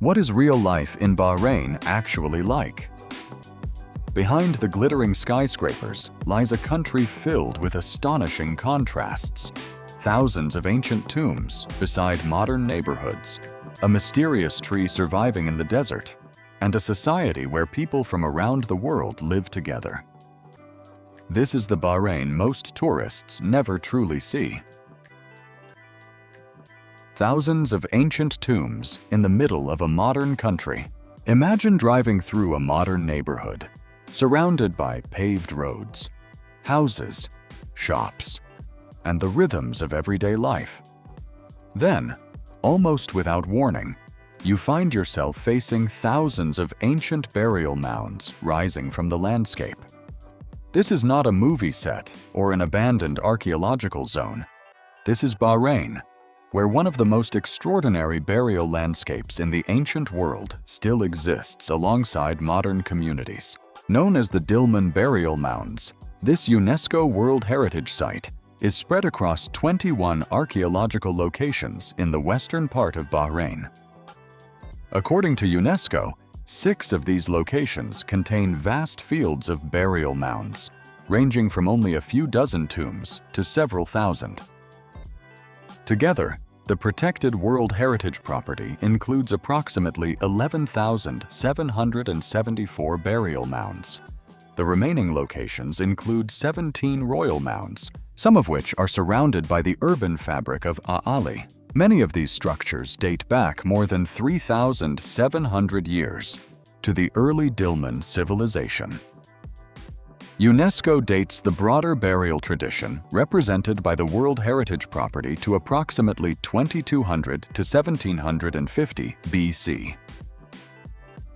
What is real life in Bahrain actually like? Behind the glittering skyscrapers lies a country filled with astonishing contrasts. Thousands of ancient tombs beside modern neighborhoods, a mysterious tree surviving in the desert, and a society where people from around the world live together. This is the Bahrain most tourists never truly see. Thousands of ancient tombs in the middle of a modern country. Imagine driving through a modern neighborhood, surrounded by paved roads, houses, shops, and the rhythms of everyday life. Then, almost without warning, you find yourself facing thousands of ancient burial mounds rising from the landscape. This is not a movie set or an abandoned archaeological zone. This is Bahrain, where one of the most extraordinary burial landscapes in the ancient world still exists alongside modern communities. Known as the Dilmun burial mounds, this UNESCO World Heritage Site is spread across 21 archaeological locations in the western part of Bahrain. According to UNESCO, 6 of these locations contain vast fields of burial mounds, ranging from only a few dozen tombs to several thousand. Together, the protected World Heritage Property includes approximately 11,774 burial mounds. The remaining locations include 17 royal mounds, some of which are surrounded by the urban fabric of A'ali. Many of these structures date back more than 3,700 years to the early Dilmun civilization. UNESCO dates the broader burial tradition represented by the World Heritage Property to approximately 2200 to 1750 BC.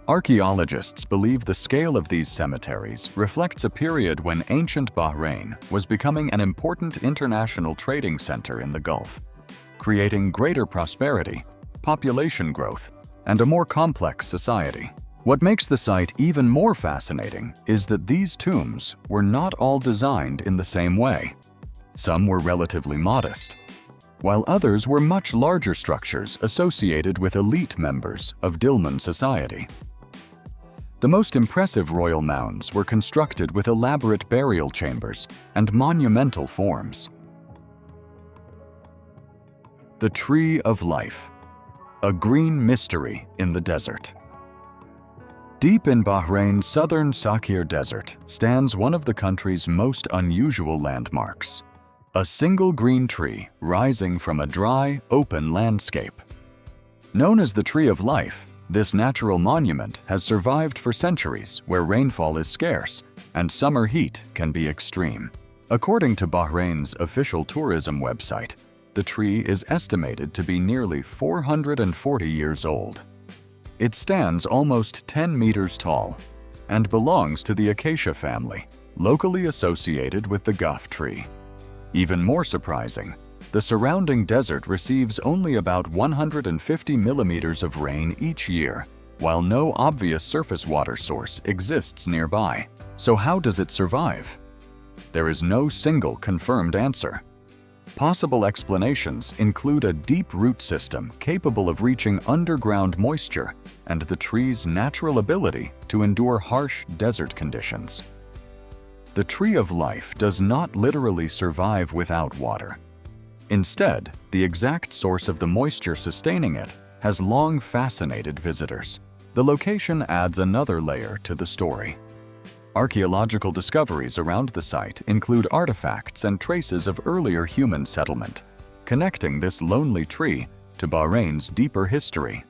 Archaeologists believe the scale of these cemeteries reflects a period when ancient Bahrain was becoming an important international trading center in the Gulf, creating greater prosperity, population growth, and a more complex society. What makes the site even more fascinating is that these tombs were not all designed in the same way. Some were relatively modest, while others were much larger structures associated with elite members of Dilmun society. The most impressive royal mounds were constructed with elaborate burial chambers and monumental forms. The Tree of Life, a green mystery in the desert. Deep in Bahrain's southern Sakir Desert stands one of the country's most unusual landmarks, a single green tree rising from a dry, open landscape. Known as the Tree of Life, this natural monument has survived for centuries where rainfall is scarce and summer heat can be extreme. According to Bahrain's official tourism website, the tree is estimated to be nearly 440 years old. It stands almost 10 meters tall and belongs to the acacia family, locally associated with the gaf tree. Even more surprising, the surrounding desert receives only about 150 millimeters of rain each year, while no obvious surface water source exists nearby. So how does it survive? There is no single confirmed answer. Possible explanations include a deep root system capable of reaching underground moisture and the tree's natural ability to endure harsh desert conditions. The Tree of Life does not literally survive without water. Instead, the exact source of the moisture sustaining it has long fascinated visitors. The location adds another layer to the story. Archaeological discoveries around the site include artifacts and traces of earlier human settlement, connecting this lonely tree to Bahrain's deeper history.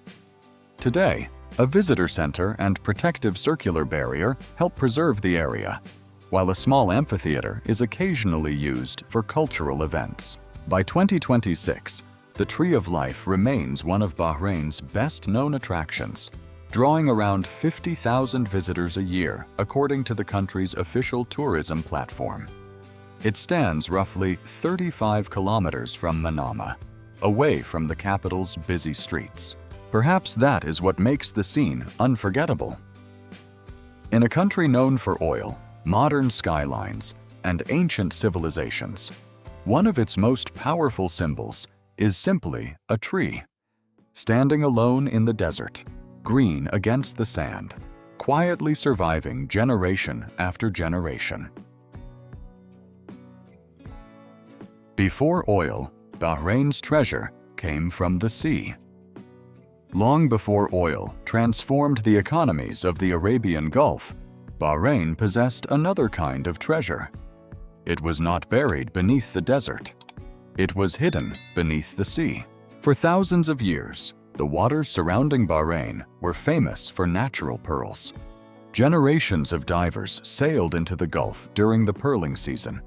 Today, a visitor center and protective circular barrier help preserve the area, while a small amphitheater is occasionally used for cultural events. By 2026, the Tree of Life remains one of Bahrain's best-known attractions, drawing around 50,000 visitors a year, according to the country's official tourism platform. It stands roughly 35 kilometers from Manama, away from the capital's busy streets. Perhaps that is what makes the scene unforgettable. In a country known for oil, modern skylines, and ancient civilizations, one of its most powerful symbols is simply a tree. Standing alone in the desert, green against the sand, quietly surviving generation after generation. Before oil, Bahrain's treasure came from the sea. Long before oil transformed the economies of the Arabian Gulf, Bahrain possessed another kind of treasure. It was not buried beneath the desert. It was hidden beneath the sea. For thousands of years, the waters surrounding Bahrain were famous for natural pearls. Generations of divers sailed into the Gulf during the pearling season,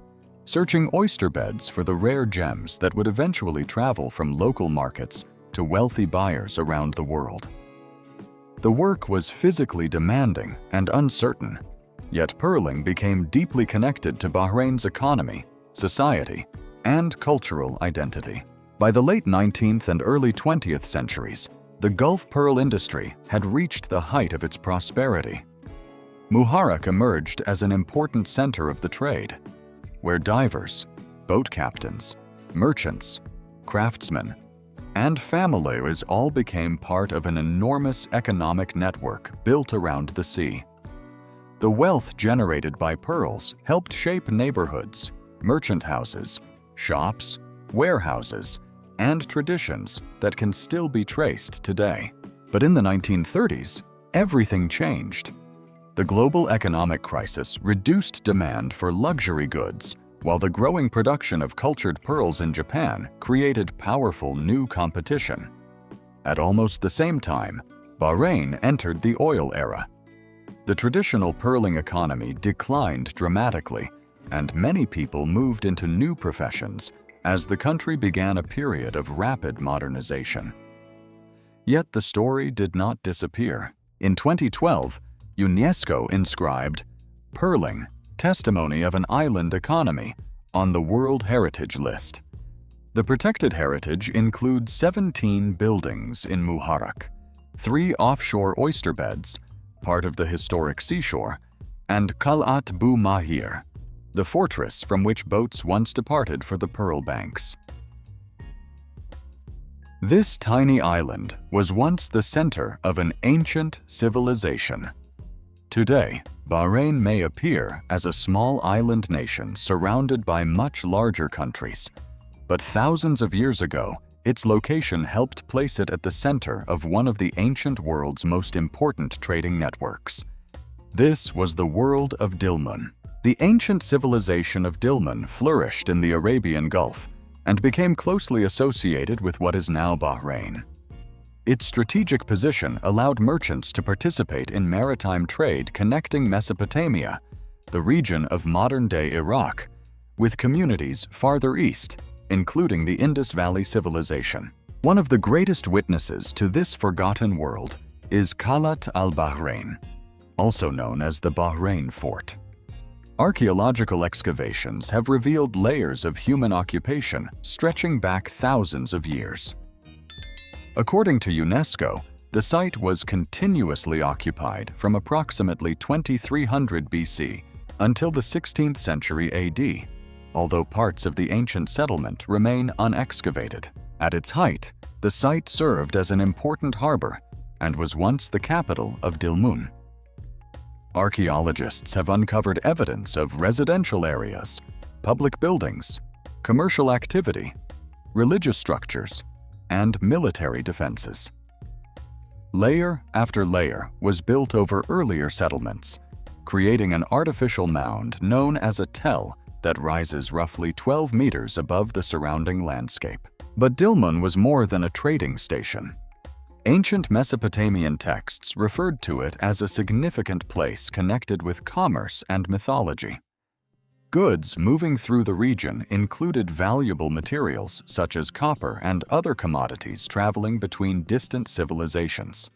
searching oyster beds for the rare gems that would eventually travel from local markets to wealthy buyers around the world. The work was physically demanding and uncertain, yet pearling became deeply connected to Bahrain's economy, society, and cultural identity. By the late 19th and early 20th centuries, the Gulf pearl industry had reached the height of its prosperity. Muharraq emerged as an important center of the trade, where divers, boat captains, merchants, craftsmen, and families all became part of an enormous economic network built around the sea. The wealth generated by pearls helped shape neighborhoods, merchant houses, shops, warehouses, and traditions that can still be traced today. But in the 1930s, everything changed. The global economic crisis reduced demand for luxury goods, while the growing production of cultured pearls in Japan created powerful new competition. At almost the same time, Bahrain entered the oil era. The traditional pearling economy declined dramatically, and many people moved into new professions as the country began a period of rapid modernization. Yet the story did not disappear. In 2012, UNESCO inscribed "Pearling, Testimony of an Island Economy" on the World Heritage List. The protected heritage includes 17 buildings in Muharraq, 3 offshore oyster beds, part of the historic seashore, and Qal'at Bu Mahir, the fortress from which boats once departed for the Pearl Banks. This tiny island was once the center of an ancient civilization. Today, Bahrain may appear as a small island nation surrounded by much larger countries, but thousands of years ago, its location helped place it at the center of one of the ancient world's most important trading networks. This was the world of Dilmun. The ancient civilization of Dilmun flourished in the Arabian Gulf and became closely associated with what is now Bahrain. Its strategic position allowed merchants to participate in maritime trade connecting Mesopotamia, the region of modern-day Iraq, with communities farther east, including the Indus Valley civilization. One of the greatest witnesses to this forgotten world is Qal'at al-Bahrain, also known as the Bahrain Fort. Archaeological excavations have revealed layers of human occupation stretching back thousands of years. According to UNESCO, the site was continuously occupied from approximately 2300 BC until the 16th century AD, although parts of the ancient settlement remain unexcavated. At its height, the site served as an important harbor and was once the capital of Dilmun. Archaeologists have uncovered evidence of residential areas, public buildings, commercial activity, religious structures, and military defenses. Layer after layer was built over earlier settlements, creating an artificial mound known as a tell that rises roughly 12 meters above the surrounding landscape. But Dilmun was more than a trading station. Ancient Mesopotamian texts referred to it as a significant place connected with commerce and mythology. Goods moving through the region included valuable materials such as copper and other commodities traveling between distant civilizations.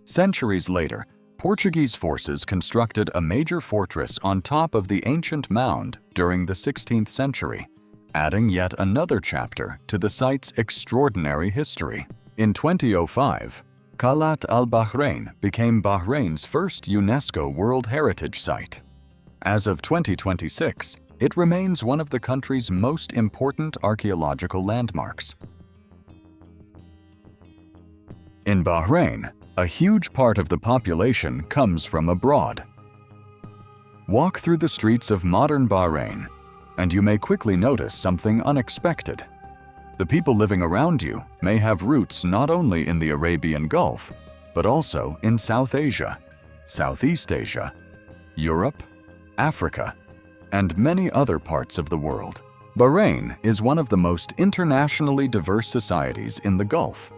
Centuries later, Portuguese forces constructed a major fortress on top of the ancient mound during the 16th century, adding yet another chapter to the site's extraordinary history. In 2005, Qal'at al-Bahrain became Bahrain's first UNESCO World Heritage Site. As of 2026, it remains one of the country's most important archaeological landmarks. In Bahrain, A huge part of the population comes from abroad. Walk through the streets of modern Bahrain, and you may quickly notice something unexpected. The people living around you may have roots not only in the Arabian Gulf, but also in South Asia, Southeast Asia, Europe, Africa, and many other parts of the world. Bahrain is one of the most internationally diverse societies in the Gulf.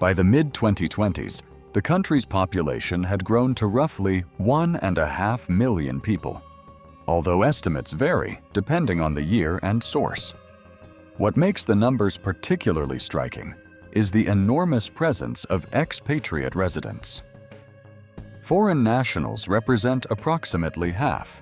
By the mid-2020s, the country's population had grown to roughly 1.5 million people, although estimates vary depending on the year and source. What makes the numbers particularly striking is the enormous presence of expatriate residents. Foreign nationals represent approximately half,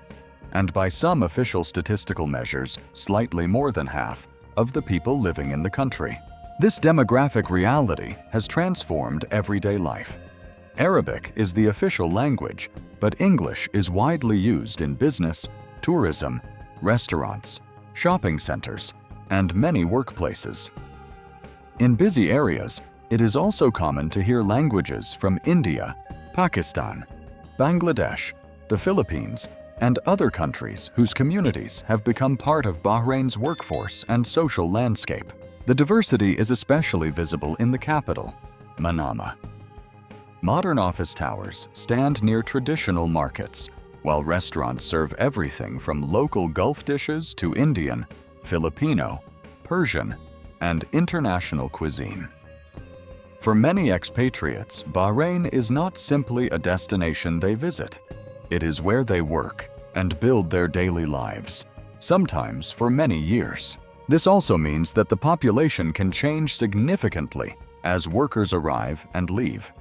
and by some official statistical measures, slightly more than half, of the people living in the country. This demographic reality has transformed everyday life. Arabic is the official language, but English is widely used in business, tourism, restaurants, shopping centers, and many workplaces. In busy areas, it is also common to hear languages from India, Pakistan, Bangladesh, the Philippines, and other countries whose communities have become part of Bahrain's workforce and social landscape. The diversity is especially visible in the capital, Manama. Modern office towers stand near traditional markets, while restaurants serve everything from local Gulf dishes to Indian, Filipino, Persian, and international cuisine. For many expatriates, Bahrain is not simply a destination they visit. It is where they work and build their daily lives, sometimes for many years. This also means that the population can change significantly as workers arrive and leave.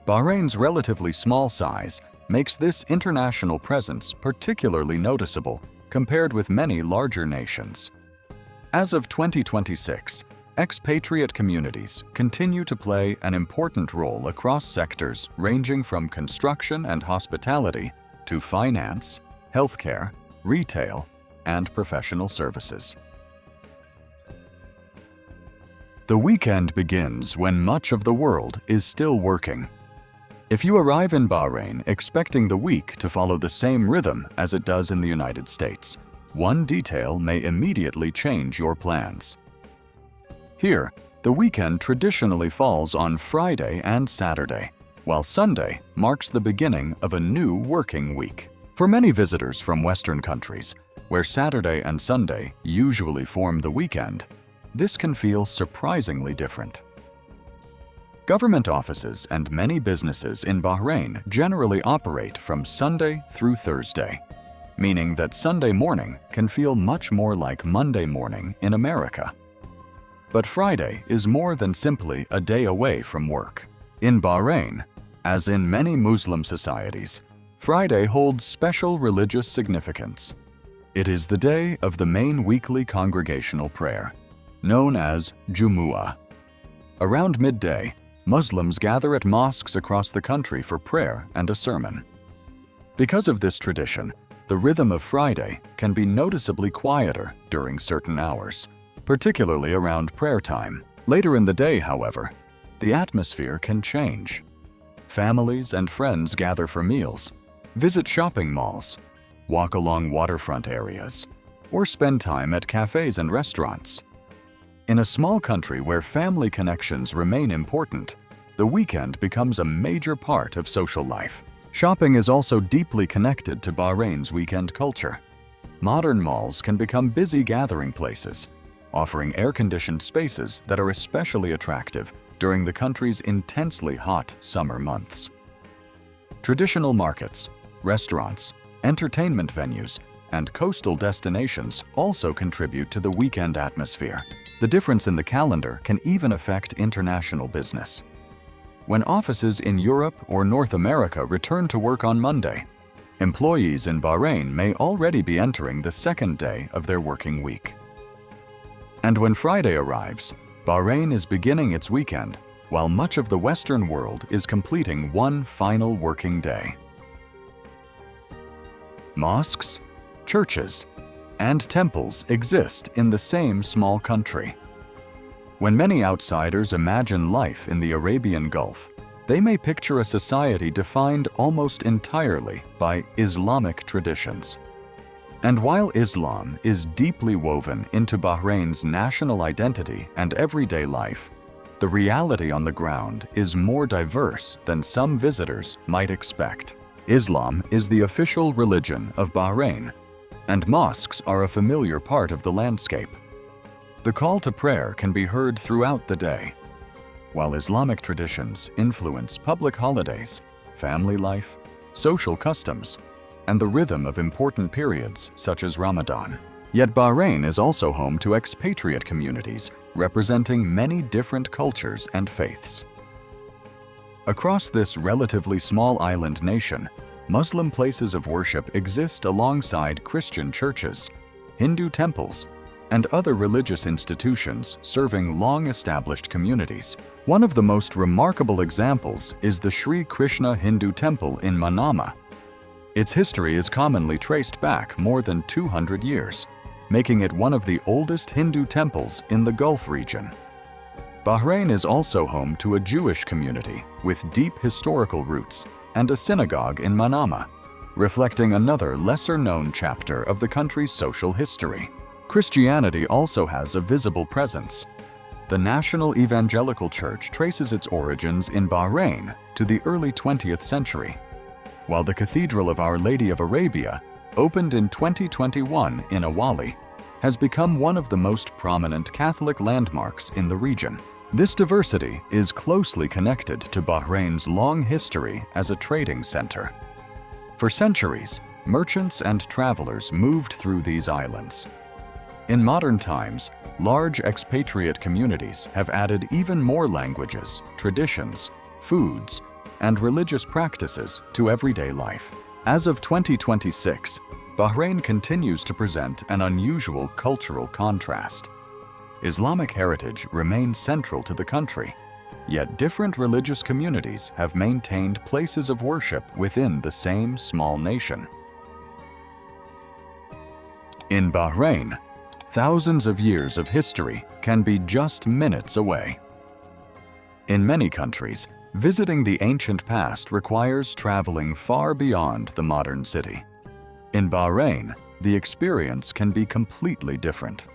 Bahrain's relatively small size makes this international presence particularly noticeable compared with many larger nations. As of 2026, expatriate communities continue to play an important role across sectors ranging from construction and hospitality to finance, healthcare, retail, and professional services. The weekend begins when much of the world is still working. If you arrive in Bahrain expecting the week to follow the same rhythm as it does in the United States, one detail may immediately change your plans. Here, the weekend traditionally falls on Friday and Saturday, while Sunday marks the beginning of a new working week. For many visitors from Western countries, where Saturday and Sunday usually form the weekend, this can feel surprisingly different. Government offices and many businesses in Bahrain generally operate from Sunday through Thursday, meaning that Sunday morning can feel much more like Monday morning in America. But Friday is more than simply a day away from work. In Bahrain, as in many Muslim societies, Friday holds special religious significance. It is the day of the main weekly congregational prayer, known as Jumu'ah. Around midday, Muslims gather at mosques across the country for prayer and a sermon. Because of this tradition, the rhythm of Friday can be noticeably quieter during certain hours, particularly around prayer time. Later in the day, however, the atmosphere can change. Families and friends gather for meals, visit shopping malls, walk along waterfront areas, or spend time at cafes and restaurants. In a small country where family connections remain important, the weekend becomes a major part of social life. Shopping is also deeply connected to Bahrain's weekend culture. Modern malls can become busy gathering places, offering air-conditioned spaces that are especially attractive during the country's intensely hot summer months. Traditional markets, restaurants, entertainment venues, and coastal destinations also contribute to the weekend atmosphere. The difference in the calendar can even affect international business. When offices in Europe or North America return to work on Monday, employees in Bahrain may already be entering the second day of their working week. And when Friday arrives, Bahrain is beginning its weekend, while much of the Western world is completing one final working day. Mosques, churches, and temples exist in the same small country. When many outsiders imagine life in the Arabian Gulf, They may picture a society defined almost entirely by Islamic traditions. And while Islam is deeply woven into Bahrain's national identity and everyday life, the reality on the ground is more diverse than some visitors might expect. Islam is the official religion of Bahrain, and mosques are a familiar part of the landscape. The call to prayer can be heard throughout the day, while Islamic traditions influence public holidays, family life, social customs, and the rhythm of important periods such as Ramadan. Yet Bahrain is also home to expatriate communities representing many different cultures and faiths. Across this relatively small island nation, Muslim places of worship exist alongside Christian churches, Hindu temples, and other religious institutions serving long-established communities. One of the most remarkable examples is the Sri Krishna Hindu Temple in Manama. Its history is commonly traced back more than 200 years, making it one of the oldest Hindu temples in the Gulf region. Bahrain is also home to a Jewish community with deep historical roots and a synagogue in Manama, reflecting another lesser-known chapter of the country's social history. Christianity also has a visible presence. The National Evangelical Church traces its origins in Bahrain to the early 20th century, while the Cathedral of Our Lady of Arabia, opened in 2021 in Awali, has become one of the most prominent Catholic landmarks in the region. This diversity is closely connected to Bahrain's long history as a trading center. For centuries, merchants and travelers moved through these islands. In modern times, large expatriate communities have added even more languages, traditions, foods, and religious practices to everyday life. As of 2026, Bahrain continues to present an unusual cultural contrast. Islamic heritage remains central to the country, yet different religious communities have maintained places of worship within the same small nation. In Bahrain, thousands of years of history can be just minutes away. In many countries, visiting the ancient past requires traveling far beyond the modern city. In Bahrain, the experience can be completely different.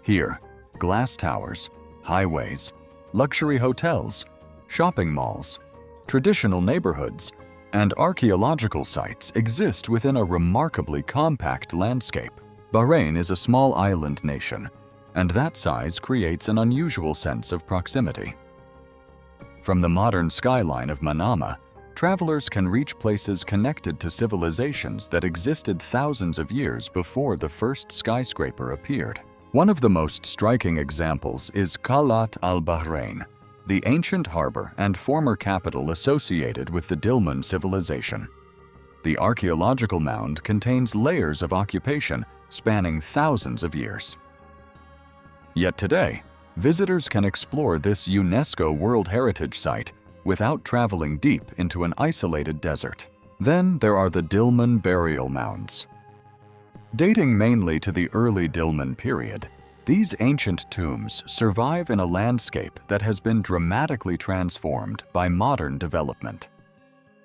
Here, glass towers, highways, luxury hotels, shopping malls, traditional neighborhoods, and archaeological sites exist within a remarkably compact landscape. Bahrain is a small island nation, and that size creates an unusual sense of proximity. From the modern skyline of Manama, travelers can reach places connected to civilizations that existed thousands of years before the first skyscraper appeared. One of the most striking examples is Qalat al-Bahrain, the ancient harbor and former capital associated with the Dilmun civilization. The archaeological mound contains layers of occupation spanning thousands of years. Yet today, visitors can explore this UNESCO World Heritage Site without traveling deep into an isolated desert. Then there are the Dilmun burial mounds. Dating mainly to the early Dilmun period, these ancient tombs survive in a landscape that has been dramatically transformed by modern development.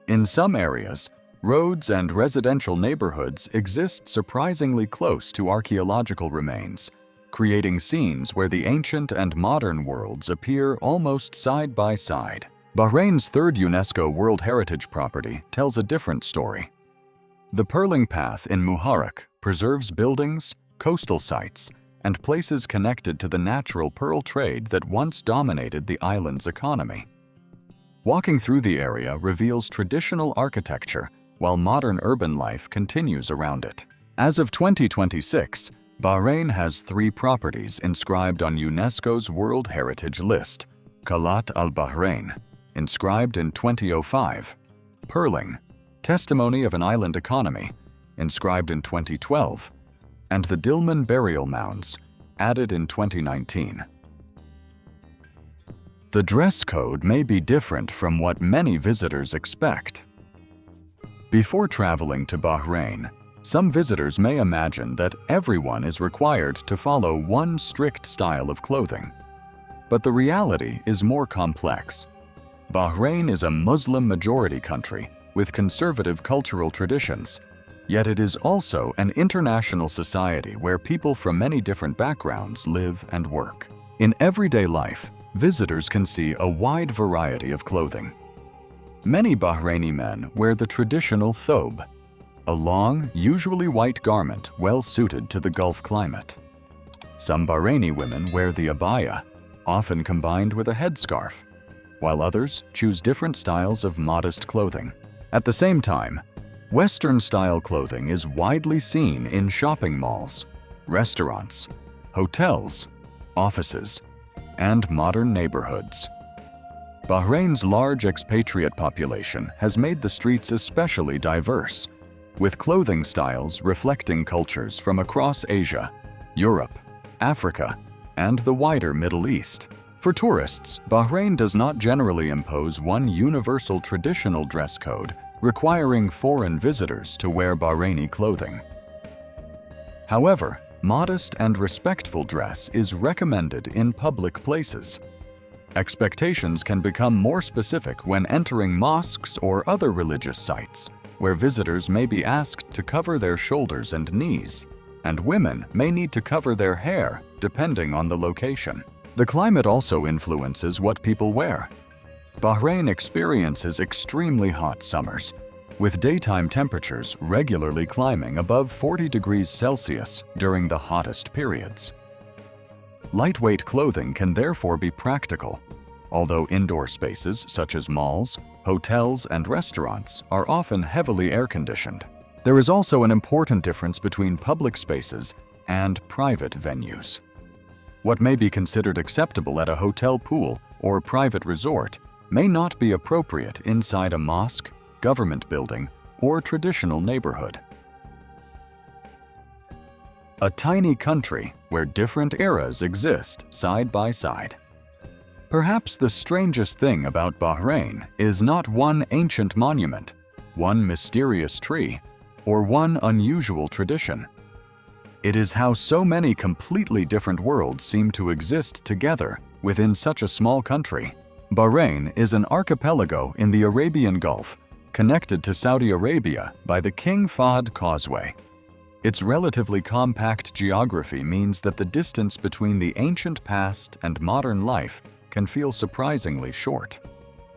In some areas, roads and residential neighborhoods exist surprisingly close to archaeological remains, creating scenes where the ancient and modern worlds appear almost side by side. Bahrain's third UNESCO World Heritage property tells a different story. The Pearling Path in Muharraq preserves buildings, coastal sites, and places connected to the natural pearl trade that once dominated the island's economy. Walking through the area reveals traditional architecture, while modern urban life continues around it. As of 2026, Bahrain has 3 properties inscribed on UNESCO's World Heritage List: Qalat al-Bahrain, inscribed in 2005, Pearling, Testimony of an Island Economy, inscribed in 2012, and the Dilmun burial mounds, added in 2019. The dress code may be different from what many visitors expect. Before traveling to Bahrain, some visitors may imagine that everyone is required to follow one strict style of clothing. But the reality is more complex. Bahrain is a Muslim-majority country with conservative cultural traditions, yet it is also an international society where people from many different backgrounds live and work. In everyday life, visitors can see a wide variety of clothing. Many Bahraini men wear the traditional thobe, a long, usually white garment well suited to the Gulf climate. Some Bahraini women wear the abaya, often combined with a headscarf, while others choose different styles of modest clothing. At the same time, Western-style clothing is widely seen in shopping malls, restaurants, hotels, offices, and modern neighborhoods. Bahrain's large expatriate population has made the streets especially diverse, with clothing styles reflecting cultures from across Asia, Europe, Africa, and the wider Middle East. For tourists, Bahrain does not generally impose one universal traditional dress code requiring foreign visitors to wear Bahraini clothing. However, modest and respectful dress is recommended in public places. Expectations can become more specific when entering mosques or other religious sites, where visitors may be asked to cover their shoulders and knees, and women may need to cover their hair depending on the location. The climate also influences what people wear. Bahrain experiences extremely hot summers, with daytime temperatures regularly climbing above 40 degrees Celsius during the hottest periods. Lightweight clothing can therefore be practical, although indoor spaces such as malls, hotels, and restaurants are often heavily air-conditioned. There is also an important difference between public spaces and private venues. What may be considered acceptable at a hotel pool or private resort may not be appropriate inside a mosque, government building, or traditional neighborhood. A tiny country where different eras exist side by side. Perhaps the strangest thing about Bahrain is not one ancient monument, one mysterious tree, or one unusual tradition. It is how so many completely different worlds seem to exist together within such a small country. Bahrain is an archipelago in the Arabian Gulf, connected to Saudi Arabia by the King Fahd Causeway. Its relatively compact geography means that the distance between the ancient past and modern life can feel surprisingly short.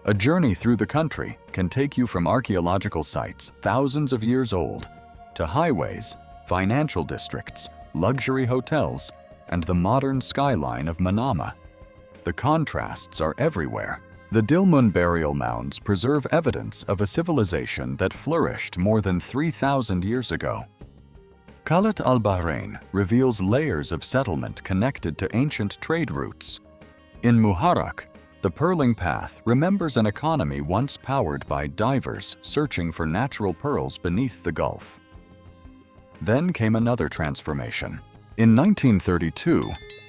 A journey through the country can take you from archaeological sites thousands of years old to highways, financial districts, luxury hotels, and the modern skyline of Manama. The contrasts are everywhere. The Dilmun burial mounds preserve evidence of a civilization that flourished more than 3,000 years ago. Khalat al-Bahrain reveals layers of settlement connected to ancient trade routes. In Muharraq, the Pearling Path remembers an economy once powered by divers searching for natural pearls beneath the Gulf. Then came another transformation. In 1932,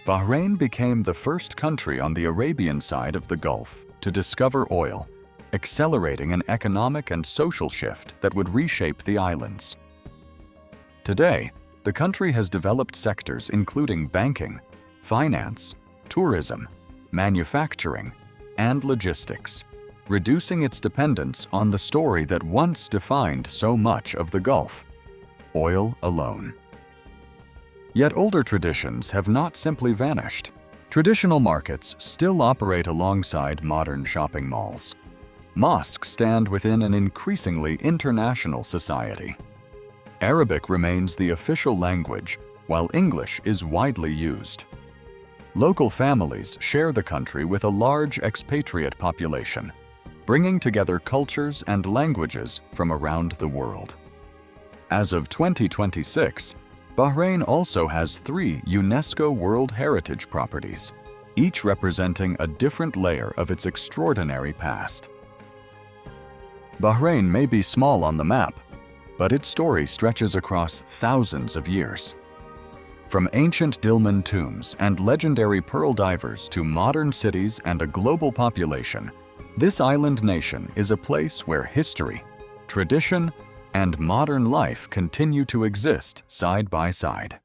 Bahrain became the first country on the Arabian side of the Gulf to discover oil, accelerating an economic and social shift that would reshape the islands. Today, the country has developed sectors including banking, finance, tourism, manufacturing, and logistics, reducing its dependence on the story that once defined so much of the Gulf: oil alone. Yet older traditions have not simply vanished. Traditional markets still operate alongside modern shopping malls. Mosques stand within an increasingly international society. Arabic remains the official language, while English is widely used. Local families share the country with a large expatriate population, bringing together cultures and languages from around the world. As of 2026, Bahrain also has 3 UNESCO World Heritage properties, each representing a different layer of its extraordinary past. Bahrain may be small on the map, but its story stretches across thousands of years. From ancient Dilmun tombs and legendary pearl divers to modern cities and a global population, this island nation is a place where history, tradition, and modern life continue to exist side by side.